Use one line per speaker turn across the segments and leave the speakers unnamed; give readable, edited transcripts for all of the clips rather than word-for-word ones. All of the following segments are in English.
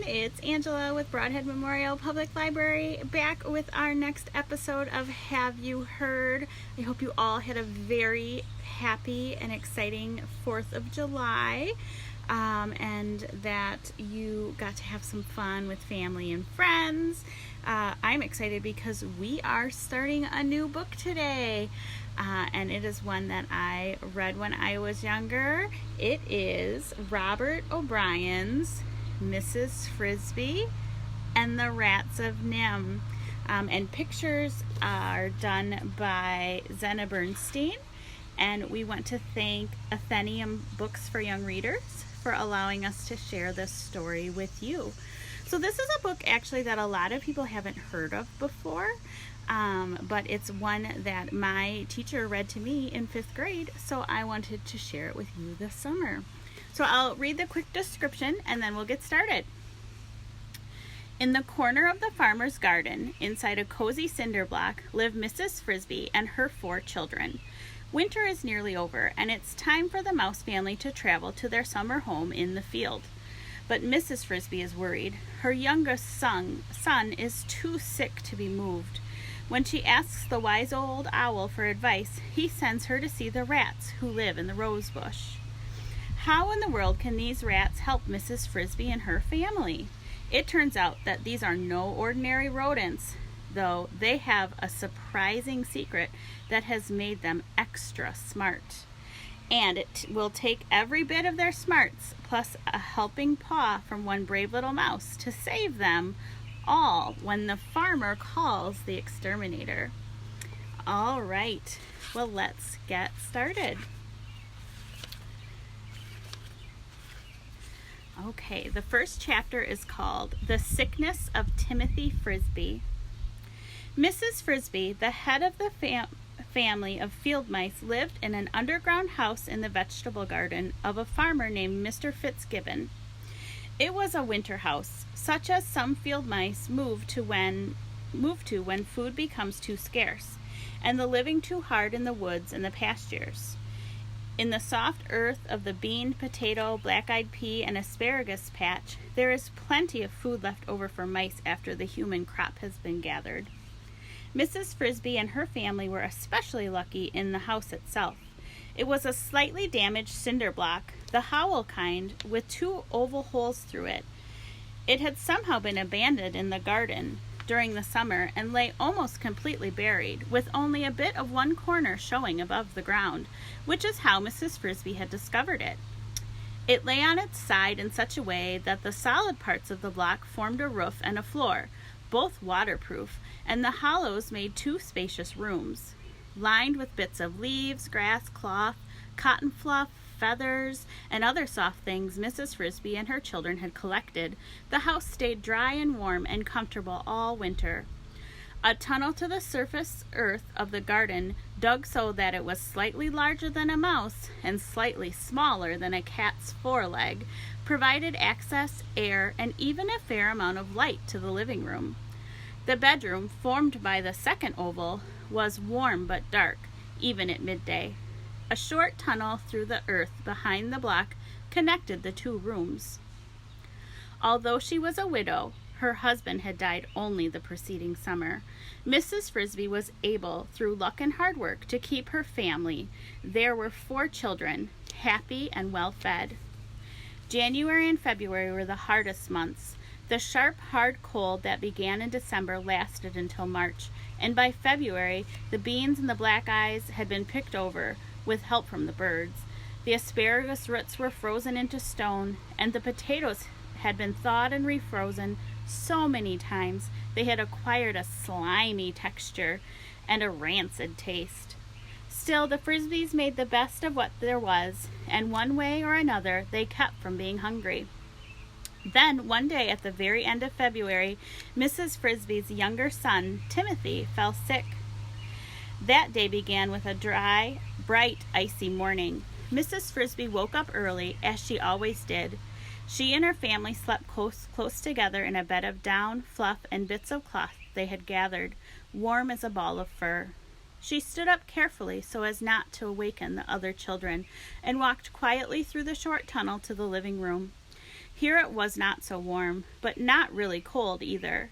It's Angela with Broadhead Memorial Public Library, back with our next episode of Have You Heard? I hope you all had a very happy and exciting 4th of July, and that you got to have some fun with family and friends. I'm excited because we are starting a new book today, and it is one that I read when I was younger. It is Robert O'Brien's Mrs. Frisby and the Rats of NIHM, and pictures are done by Zena Bernstein, and we want to thank Athenaeum Books for Young Readers for allowing us to share this story with you. So this is a book actually that a lot of people haven't heard of before, but it's one that my teacher read to me in 5th grade, so I wanted to share it with you this summer. So I'll read the quick description and then we'll get started. In the corner of the farmer's garden, inside a cozy cinder block, live Mrs. Frisby and her 4 children. Winter is nearly over, and it's time for the mouse family to travel to their summer home in the field. But Mrs. Frisby is worried. Her youngest son is too sick to be moved. When she asks the wise old owl for advice, he sends her to see the rats who live in the rose bush. How in the world can these rats help Mrs. Frisby and her family? It turns out that these are no ordinary rodents, though they have a surprising secret that has made them extra smart. And it will take every bit of their smarts, plus a helping paw from one brave little mouse, to save them all when the farmer calls the exterminator. All right, well, let's get started. Okay, the first chapter is called The Sickness of Timothy Frisby. Mrs. Frisby, the head of the family of field mice, lived in an underground house in the vegetable garden of a farmer named Mr. Fitzgibbon. It was a winter house, such as some field mice move to when food becomes too scarce, and the living too hard in the woods and the pastures. In the soft earth of the bean, potato, black-eyed pea, and asparagus patch, there is plenty of food left over for mice after the human crop has been gathered. Mrs. Frisby and her family were especially lucky in the house itself. It was a slightly damaged cinder block, the Howell kind, with 2 oval holes through it. It had somehow been abandoned in the garden during the summer and lay almost completely buried, with only a bit of one corner showing above the ground, which is how Mrs. Frisby had discovered it. It lay on its side in such a way that the solid parts of the block formed a roof and a floor, both waterproof, and the hollows made 2 spacious rooms. Lined with bits of leaves, grass, cloth, cotton fluff, feathers, and other soft things Mrs. Frisby and her children had collected, the house stayed dry and warm and comfortable all winter. A tunnel to the surface earth of the garden, dug so that it was slightly larger than a mouse and slightly smaller than a cat's foreleg, provided access, air, and even a fair amount of light to the living room. The bedroom, formed by the second oval, was warm but dark, even at midday. A short tunnel through the earth behind the block connected the 2 rooms. Although she was a widow, her husband had died only the preceding summer. Mrs. Frisby was able, through luck and hard work, to keep her family. There were 4 children, happy and well fed. January and February were the hardest months. The sharp, hard cold that began in December lasted until March, and by February, the beans and the black eyes had been picked over, with help from the birds. The asparagus roots were frozen into stone, and the potatoes had been thawed and refrozen so many times they had acquired a slimy texture and a rancid taste. Still, the Frisbys made the best of what there was, and one way or another they kept from being hungry. Then, one day at the very end of February, Mrs. Frisby's younger son, Timothy, fell sick. That day began with a dry, bright, icy morning. Mrs. Frisby woke up early, as she always did. She and her family slept close together in a bed of down, fluff, and bits of cloth they had gathered, warm as a ball of fur. She stood up carefully so as not to awaken the other children, and walked quietly through the short tunnel to the living room. Here it was not so warm, but not really cold either.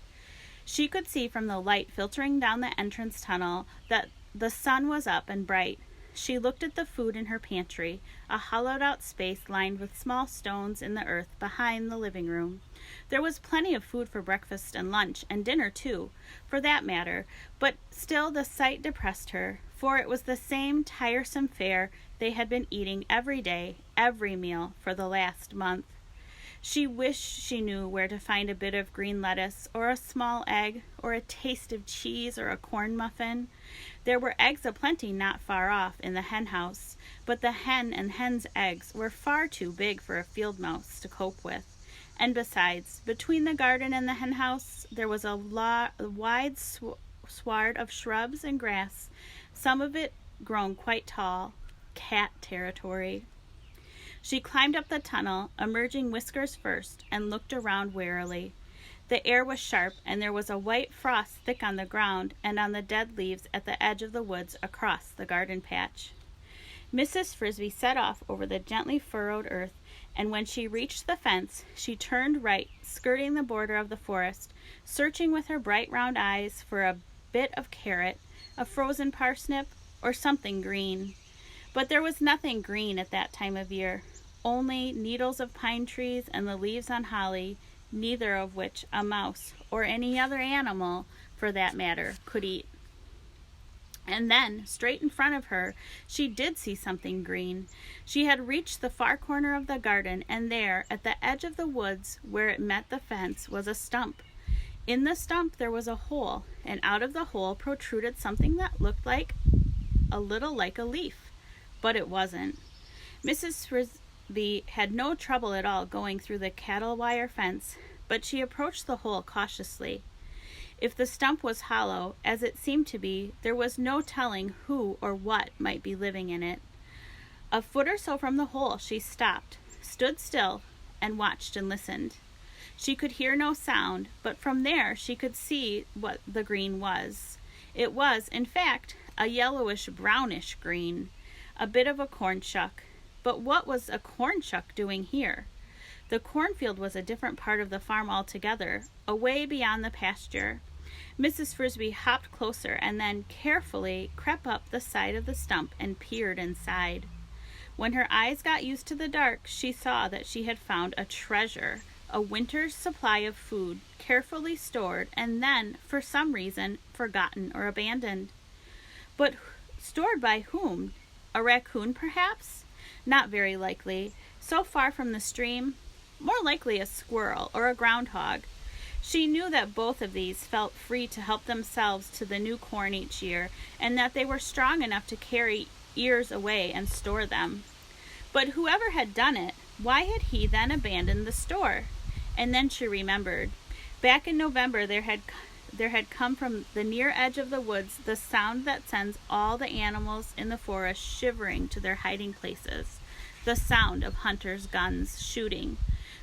She could see from the light filtering down the entrance tunnel that the sun was up and bright. She looked at the food in her pantry, a hollowed-out space lined with small stones in the earth behind the living room. There was plenty of food for breakfast and lunch, and dinner too, for that matter, but still the sight depressed her, for it was the same tiresome fare they had been eating every day, every meal, for the last month. She wished she knew where to find a bit of green lettuce, or a small egg, or a taste of cheese, or a corn muffin. There were eggs aplenty not far off in the hen house, but the hen and hen's eggs were far too big for a field mouse to cope with. And besides, between the garden and the hen house, there was a wide sward of shrubs and grass, some of it grown quite tall, cat territory. She climbed up the tunnel, emerging whiskers first, and looked around warily. The air was sharp, and there was a white frost thick on the ground and on the dead leaves at the edge of the woods across the garden patch. Mrs. Frisby set off over the gently furrowed earth, and when she reached the fence, she turned right, skirting the border of the forest, searching with her bright round eyes for a bit of carrot, a frozen parsnip, or something green. But there was nothing green at that time of year, only needles of pine trees and the leaves on holly, neither of which a mouse, or any other animal, for that matter, could eat. And then, straight in front of her, she did see something green. She had reached the far corner of the garden, and there, at the edge of the woods, where it met the fence, was a stump. In the stump there was a hole, and out of the hole protruded something that looked a little like a leaf. But it wasn't. Mrs. Frisby had no trouble at all going through the cattle wire fence, but she approached the hole cautiously. If the stump was hollow, as it seemed to be, there was no telling who or what might be living in it. A foot or so from the hole she stopped, stood still, and watched and listened. She could hear no sound, but from there she could see what the green was. It was, in fact, a yellowish-brownish green, a bit of a corn shuck. But what was a corn shuck doing here? The cornfield was a different part of the farm altogether, away beyond the pasture. Mrs. Frisby hopped closer and then carefully crept up the side of the stump and peered inside. When her eyes got used to the dark, she saw that she had found a treasure, a winter's supply of food, carefully stored and then, for some reason, forgotten or abandoned. But stored by whom? A raccoon, perhaps? Not very likely. So far from the stream, more likely a squirrel or a groundhog. She knew that both of these felt free to help themselves to the new corn each year, and that they were strong enough to carry ears away and store them. But whoever had done it, why had he then abandoned the store? And then she remembered. Back in November there had come from the near edge of the woods the sound that sends all the animals in the forest shivering to their hiding places, the sound of hunters' guns shooting,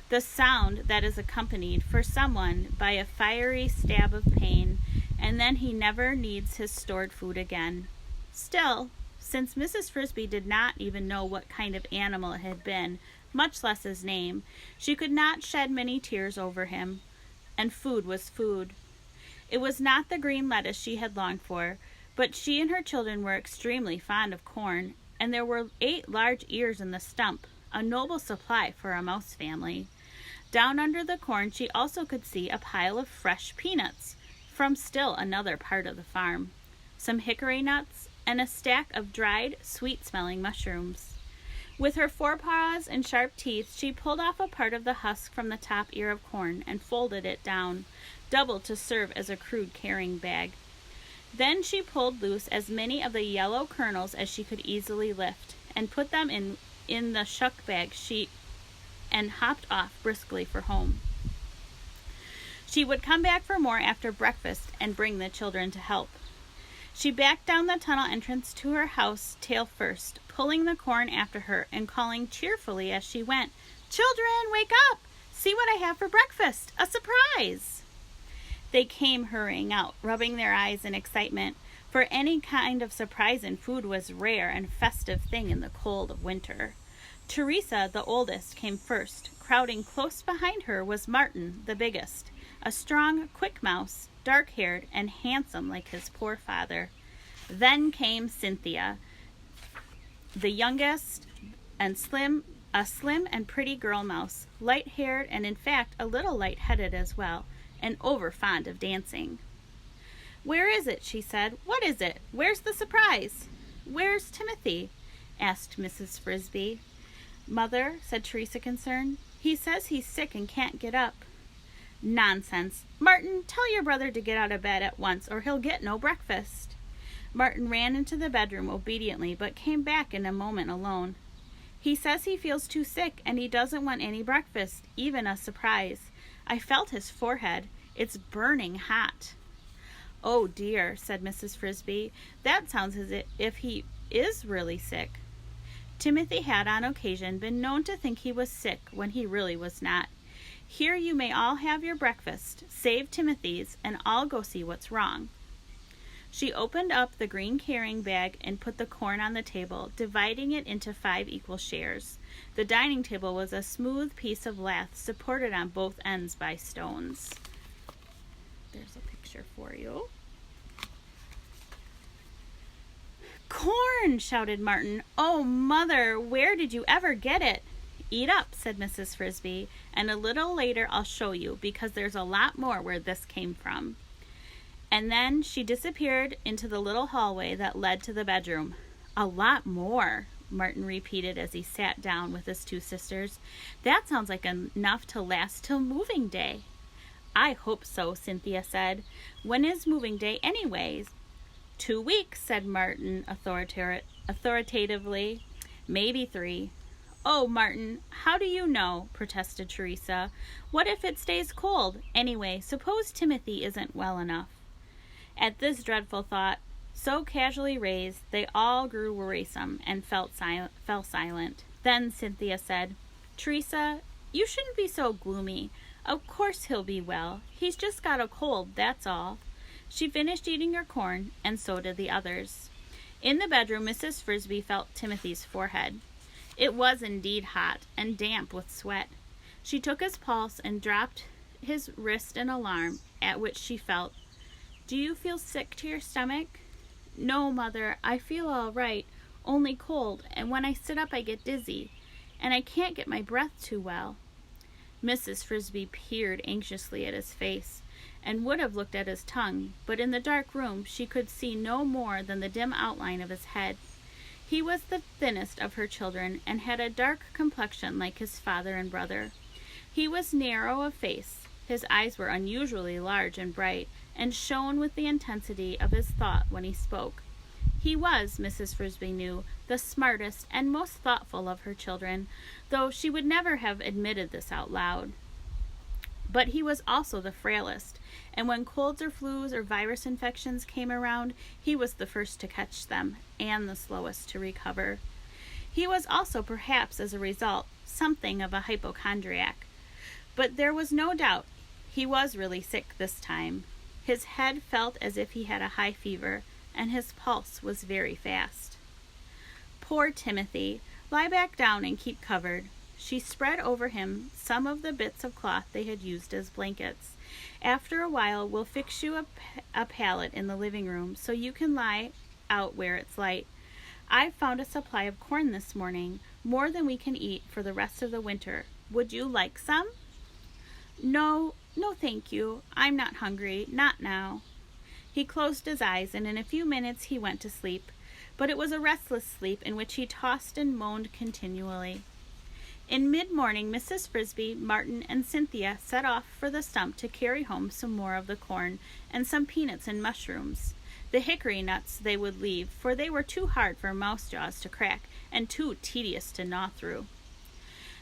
the sound that is accompanied for someone by a fiery stab of pain, and then he never needs his stored food again. Still, since Mrs. Frisby did not even know what kind of animal it had been, much less his name, she could not shed many tears over him, and food was food. It was not the green lettuce she had longed for, but she and her children were extremely fond of corn, and there were 8 large ears in the stump, a noble supply for a mouse family. Down under the corn she also could see a pile of fresh peanuts from still another part of the farm, some hickory nuts, and a stack of dried, sweet-smelling mushrooms. With her forepaws and sharp teeth, she pulled off a part of the husk from the top ear of corn and folded it down, doubled to serve as a crude carrying bag. Then she pulled loose as many of the yellow kernels as she could easily lift, and put them in the shuck bag and hopped off briskly for home. She would come back for more after breakfast and bring the children to help. She backed down the tunnel entrance to her house tail first, pulling the corn after her and calling cheerfully as she went, "Children, wake up! See what I have for breakfast! A surprise!" They came hurrying out, rubbing their eyes in excitement, for any kind of surprise in food was a rare and festive thing in the cold of winter. Teresa, the oldest, came first. Crowding close behind her was Martin, the biggest, a strong, quick mouse, dark-haired, and handsome like his poor father. Then came Cynthia, the youngest, and a slim and pretty girl mouse, light-haired and in fact a little light-headed as well, and over-fond of dancing. "Where is it?" she said. "What is it? Where's the surprise?" "Where's Timothy?" asked Mrs. Frisby. "Mother," said Teresa, concerned, "he says he's sick and can't get up." "Nonsense! Martin, tell your brother to get out of bed at once or he'll get no breakfast." Martin ran into the bedroom obediently, but came back in a moment alone. "He says he feels too sick and he doesn't want any breakfast, even a surprise. I felt his forehead. It's burning hot." "Oh dear," said Mrs. Frisby. "That sounds as if he is really sick." Timothy had on occasion been known to think he was sick when he really was not. "Here you may all have your breakfast, save Timothy's, and I'll go see what's wrong." She opened up the green carrying bag and put the corn on the table, dividing it into 5 equal shares. The dining table was a smooth piece of lath supported on both ends by stones. There's a picture for you. "Corn!" shouted Martin. "Oh, Mother, where did you ever get it?" "Eat up," said Mrs. Frisby, "and a little later I'll show you, because there's a lot more where this came from." And then she disappeared into the little hallway that led to the bedroom. "A lot more," Martin repeated as he sat down with his 2 sisters. "That sounds like enough to last till moving day." "I hope so," Cynthia said. "When is moving day anyways?" 2 weeks, said Martin authoritatively. "Maybe 3. "Oh, Martin, how do you know?" protested Teresa. "What if it stays cold? Anyway, suppose Timothy isn't well enough." At this dreadful thought, so casually raised, they all grew worrisome and fell silent. Then Cynthia said, "Teresa, you shouldn't be so gloomy. Of course he'll be well. He's just got a cold, that's all." She finished eating her corn, and so did the others. In the bedroom, Mrs. Frisby felt Timothy's forehead. It was indeed hot and damp with sweat. She took his pulse and dropped his wrist in alarm, at which she felt, "Do you feel sick to your stomach?" "No, Mother, I feel all right, only cold, and when I sit up I get dizzy, and I can't get my breath too well." Mrs. Frisby peered anxiously at his face, and would have looked at his tongue, but in the dark room she could see no more than the dim outline of his head. He was the thinnest of her children, and had a dark complexion like his father and brother. He was narrow of face. His eyes were unusually large and bright, and shone with the intensity of his thought when he spoke. He was, Mrs. Frisby knew, the smartest and most thoughtful of her children, though she would never have admitted this out loud. But he was also the frailest, and when colds or flus or virus infections came around, he was the first to catch them, and the slowest to recover. He was also, perhaps as a result, something of a hypochondriac. But there was no doubt he was really sick this time. His head felt as if he had a high fever, and his pulse was very fast. "Poor Timothy, lie back down and keep covered." She spread over him some of the bits of cloth they had used as blankets. "After a while we'll fix you a pallet in the living room so you can lie out where it's light. I've found a supply of corn this morning, more than we can eat for the rest of the winter. Would you like some?" No, thank you. I'm not hungry, not now." He closed his eyes, and in a few minutes he went to sleep, but it was a restless sleep in which he tossed and moaned continually. In mid-morning, Mrs. Frisby, Martin, and Cynthia set off for the stump to carry home some more of the corn and some peanuts and mushrooms. The hickory nuts they would leave, for they were too hard for mouse jaws to crack and too tedious to gnaw through.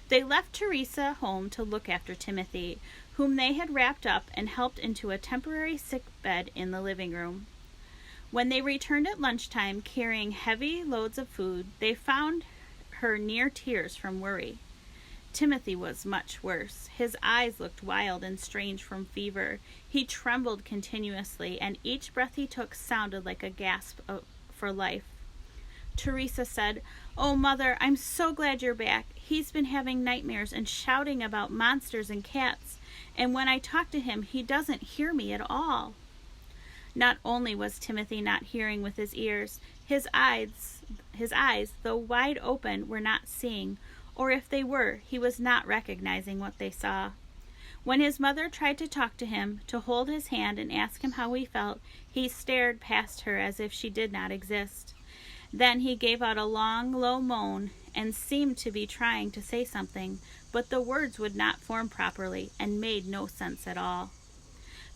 They left Teresa home to look after Timothy, whom they had wrapped up and helped into a temporary sick bed in the living room. When they returned at lunchtime carrying heavy loads of food, they found her near tears from worry. Timothy was much worse. His eyes looked wild and strange from fever. He trembled continuously, and each breath he took sounded like a gasp for life. Teresa said, "Oh, Mother, I'm so glad you're back. He's been having nightmares and shouting about monsters and cats, and when I talk to him, he doesn't hear me at all." Not only was Timothy not hearing with his ears, his eyes, though wide open, were not seeing, or if they were, he was not recognizing what they saw. When his mother tried to talk to him, to hold his hand and ask him how he felt, he stared past her as if she did not exist. Then he gave out a long, low moan and seemed to be trying to say something, but the words would not form properly and made no sense at all.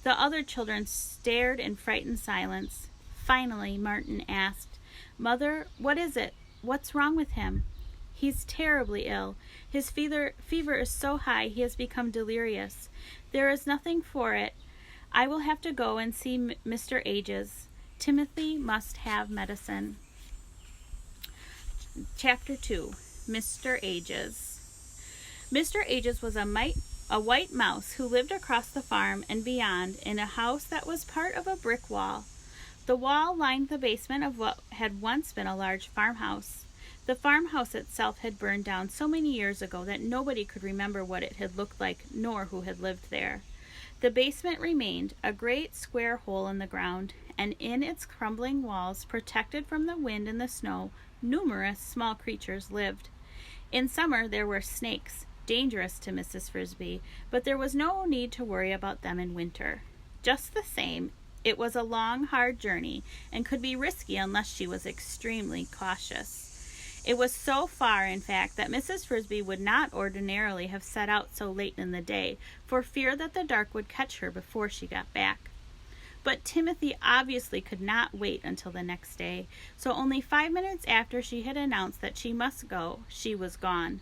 The other children stared in frightened silence. Finally, Martin asked, "Mother, what is it? What's wrong with him?" "He's terribly ill. His fever is so high he has become delirious. There is nothing for it. I will have to go and see Mr. Ages. Timothy must have medicine." Chapter 2. Mr. Ages. Mr. Ages was a white mouse who lived across the farm and beyond in a house that was part of a brick wall. The wall lined the basement of what had once been a large farmhouse. The farmhouse itself had burned down so many years ago that nobody could remember what it had looked like nor who had lived there. The basement remained, a great square hole in the ground, and in its crumbling walls, protected from the wind and the snow, numerous small creatures lived. In summer there were snakes, dangerous to Mrs. Frisby, but there was no need to worry about them in winter. Just the same, it was a long, hard journey, and could be risky unless she was extremely cautious. It was so far, in fact, that Mrs. Frisby would not ordinarily have set out so late in the day, for fear that the dark would catch her before she got back. But Timothy obviously could not wait until the next day, so only 5 minutes after she had announced that she must go, she was gone.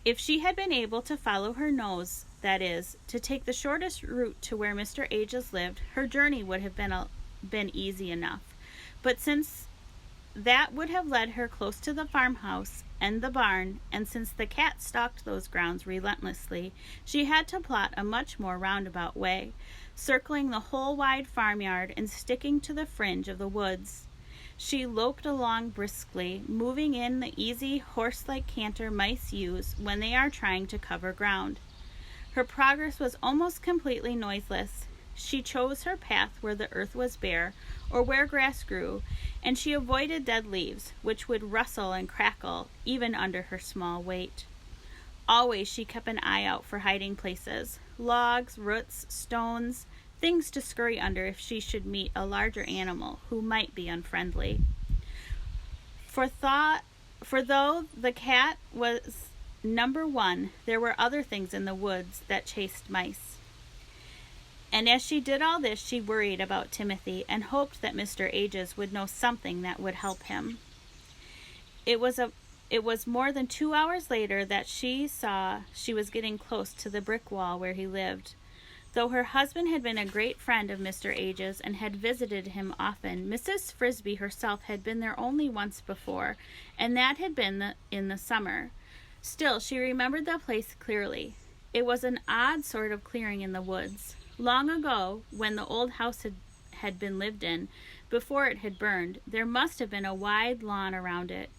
If she had been able to follow her nose, that is, to take the shortest route to where Mr. Ages lived, her journey would have been easy enough. But since that would have led her close to the farmhouse and the barn, and since the cat stalked those grounds relentlessly, she had to plot a much more roundabout way, circling the whole wide farmyard and sticking to the fringe of the woods. She loped along briskly, moving in the easy horse-like canter mice use when they are trying to cover ground. Her progress was almost completely noiseless. She chose her path where the earth was bare, or where grass grew, and she avoided dead leaves, which would rustle and crackle even under her small weight. Always she kept an eye out for hiding places, logs, roots, stones, things to scurry under if she should meet a larger animal who might be unfriendly. For though the cat was number one, there were other things in the woods that chased mice. And as she did all this, she worried about Timothy and hoped that Mr. Ages would know something that would help him. It was more than 2 hours later that she saw she was getting close to the brick wall where he lived. Though her husband had been a great friend of Mr. Ages and had visited him often, Mrs. Frisby herself had been there only once before, and that had been in the summer. Still, she remembered the place clearly. It was an odd sort of clearing in the woods. Long ago, when the old house had been lived in, before it had burned, there must have been a wide lawn around it.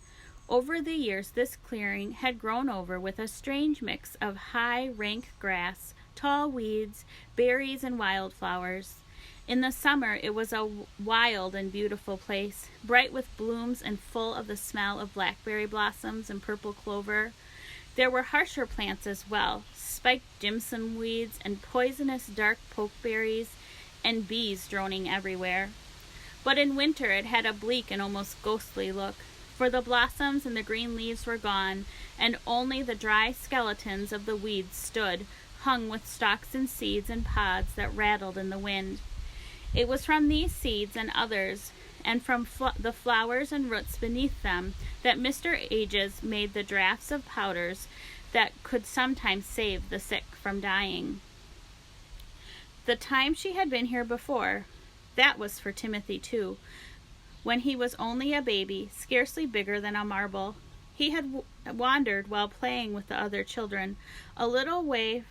Over the years, this clearing had grown over with a strange mix of high, rank grass, tall weeds, berries, and wildflowers. In the summer, it was a wild and beautiful place, bright with blooms and full of the smell of blackberry blossoms and purple clover. There were harsher plants as well, spiked jimson weeds and poisonous dark pokeberries, and bees droning everywhere. But in winter it had a bleak and almost ghostly look, for the blossoms and the green leaves were gone, and only the dry skeletons of the weeds stood, hung with stalks and seeds and pods that rattled in the wind. It was from these seeds and others, and from the flowers and roots beneath them, that Mr. Ages made the draughts of powders that could sometimes save the sick from dying. The time she had been here before, that was for Timothy too, when he was only a baby, scarcely bigger than a marble. He had wandered while playing with the other children, a little way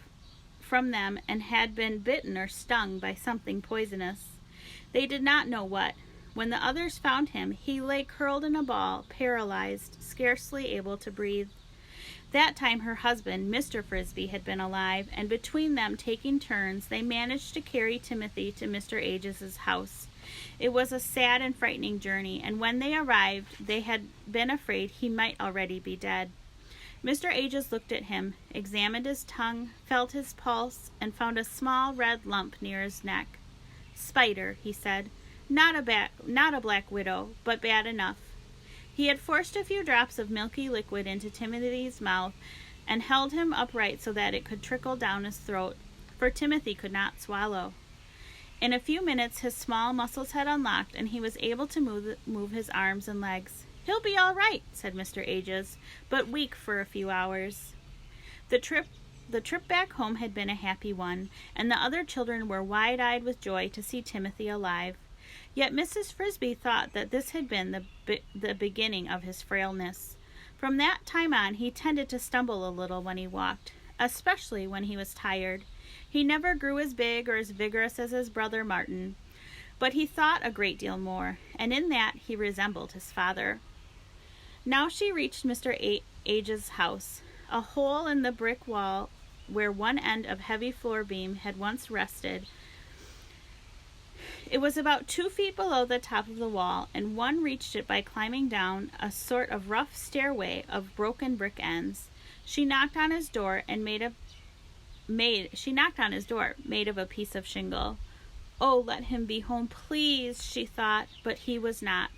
from them, and had been bitten or stung by something poisonous. They did not know what. When the others found him, he lay curled in a ball, paralyzed, scarcely able to breathe. That time her husband, Mr. Frisby, had been alive, and between them, taking turns, they managed to carry Timothy to Mr. Ages's house. It was a sad and frightening journey, and when they arrived, they had been afraid he might already be dead. Mr. Ages looked at him, examined his tongue, felt his pulse, and found a small red lump near his neck. "Spider," he said. Not a black widow, but bad enough." He had forced a few drops of milky liquid into Timothy's mouth and held him upright so that it could trickle down his throat, for Timothy could not swallow. In a few minutes his small muscles had unlocked, and he was able to move his arms and legs. "He'll be all right," said Mr. Ages, "but weak for a few hours." The trip back home had been a happy one, and the other children were wide-eyed with joy to see Timothy alive. Yet Mrs. Frisby thought that this had been the beginning of his frailness. From that time on he tended to stumble a little when he walked, especially when he was tired. He never grew as big or as vigorous as his brother Martin, but he thought a great deal more, and in that he resembled his father. Now she reached Mr. Ages's house. A hole in the brick wall where one end of heavy floor beam had once rested. It was about 2 feet below the top of the wall, and one reached it by climbing down a sort of rough stairway of broken brick ends. She knocked on his door made of a piece of shingle. "Oh, let him be home, please," she thought, but he was not.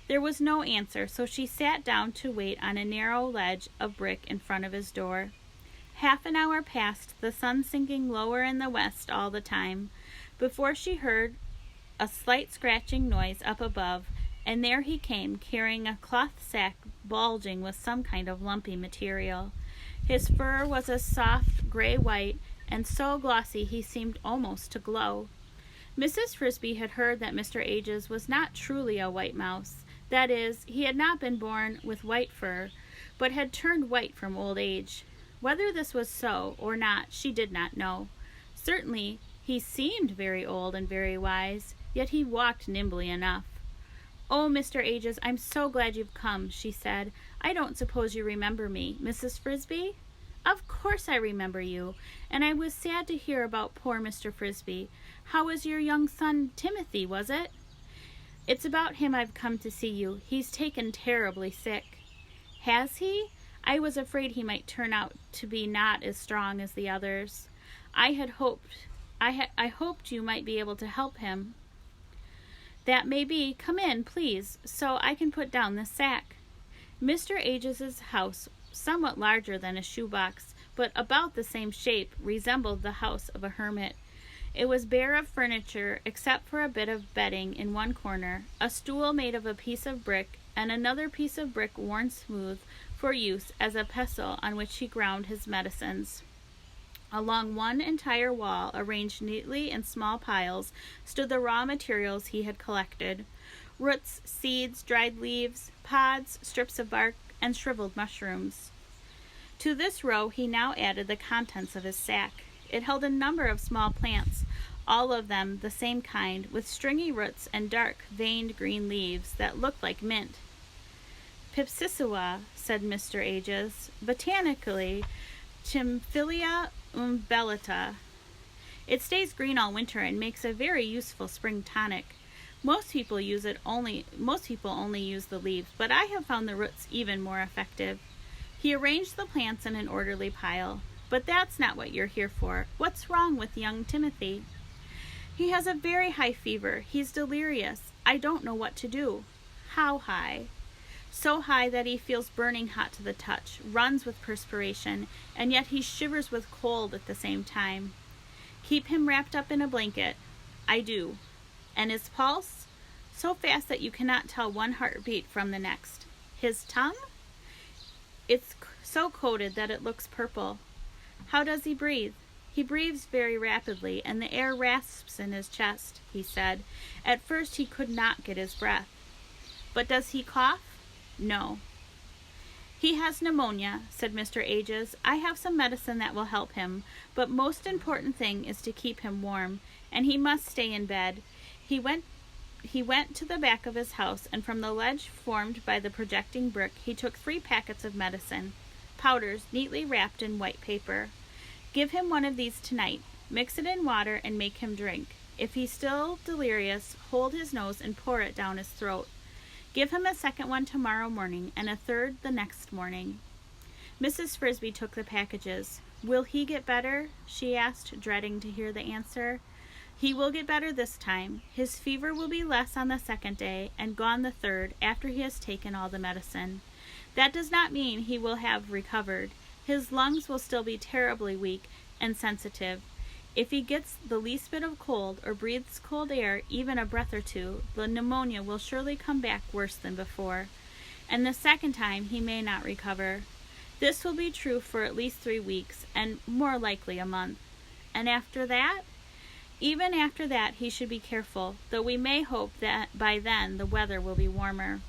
There was no answer, so she sat down to wait on a narrow ledge of brick in front of his door. Half an hour passed, the sun sinking lower in the west all the time, before she heard a slight scratching noise up above, and there he came, carrying a cloth sack bulging with some kind of lumpy material. His fur was a soft gray-white, and so glossy he seemed almost to glow. Mrs. Frisby had heard that Mr. Ages was not truly a white mouse. That is, he had not been born with white fur, but had turned white from old age. Whether this was so or not, she did not know. Certainly, he seemed very old and very wise, yet he walked nimbly enough. "Oh, Mr. Ages, I'm so glad you've come," she said. "I don't suppose you remember me, Mrs. Frisby?" "Of course I remember you, and I was sad to hear about poor Mr. Frisby. How was your young son, Timothy, was it?" "It's about him I've come to see you. He's taken terribly sick." "Has he? I was afraid he might turn out to be not as strong as the others. I hoped you might be able to help him." "That may be. Come in, please, so I can put down this sack." Mr. Ages's house, somewhat larger than a shoebox, but about the same shape, resembled the house of a hermit. It was bare of furniture, except for a bit of bedding in one corner, a stool made of a piece of brick, and another piece of brick worn smooth for use as a pestle on which he ground his medicines. Along one entire wall, arranged neatly in small piles, stood the raw materials he had collected: roots, seeds, dried leaves, pods, strips of bark, and shriveled mushrooms. To this row he now added the contents of his sack. It held a number of small plants, all of them the same kind, with stringy roots and dark, veined green leaves that looked like mint. "Pipsissewa," said Mr. Ages, "botanically, Chimphilia umbellata. It stays green all winter and makes a very useful spring tonic. Most people only use the leaves, but I have found the roots even more effective." He arranged the plants in an orderly pile. "But that's not what you're here for. What's wrong with young Timothy?" "He has a very high fever. He's delirious. I don't know what to do." "How high?" "So high that he feels burning hot to the touch, runs with perspiration, and yet he shivers with cold at the same time." "Keep him wrapped up in a blanket." "I do." "And his pulse?" "So fast that you cannot tell one heartbeat from the next." "His tongue?" "It's so coated that it looks purple." "How does he breathe?" "He breathes very rapidly, and the air rasps in his chest," he said. "At first he could not get his breath." "But does he cough?" "No." "He has pneumonia," said Mr. Ages. "I have some medicine that will help him, but most important thing is to keep him warm, and he must stay in bed. He went he went to the back of his house, and from the ledge formed by the projecting brick he took 3 packets of medicine, powders neatly wrapped in white paper. Give him one of these tonight. Mix it in water and make him drink. If he's still delirious, hold his nose and pour it down his throat. Give him a second one tomorrow morning and a third the next morning. Mrs. Frisby took the packages. Will he get better? She asked, dreading to hear the answer. He will get better this time. His fever will be less on the 2nd day and gone the 3rd after he has taken all the medicine. That does not mean he will have recovered. His lungs will still be terribly weak and sensitive. If he gets the least bit of cold or breathes cold air, even a breath or two, the pneumonia will surely come back worse than before. And the 2nd time he may not recover. This will be true for at least 3 weeks, and more likely a month. And after that? Even after that he should be careful, though we may hope that by then the weather will be warmer.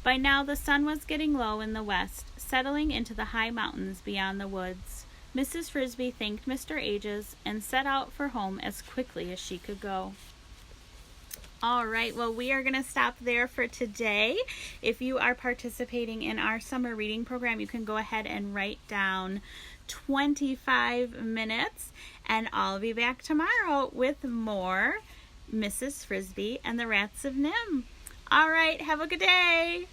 By now the sun was getting low in the west, settling into the high mountains beyond the woods. Mrs. Frisby thanked Mr. Ages and set out for home as quickly as she could go. All right, well, we are going to stop there for today. If you are participating in our summer reading program, you can go ahead and write down 25 minutes, and I'll be back tomorrow with more Mrs. Frisby and the Rats of NIM. All right, have a good day.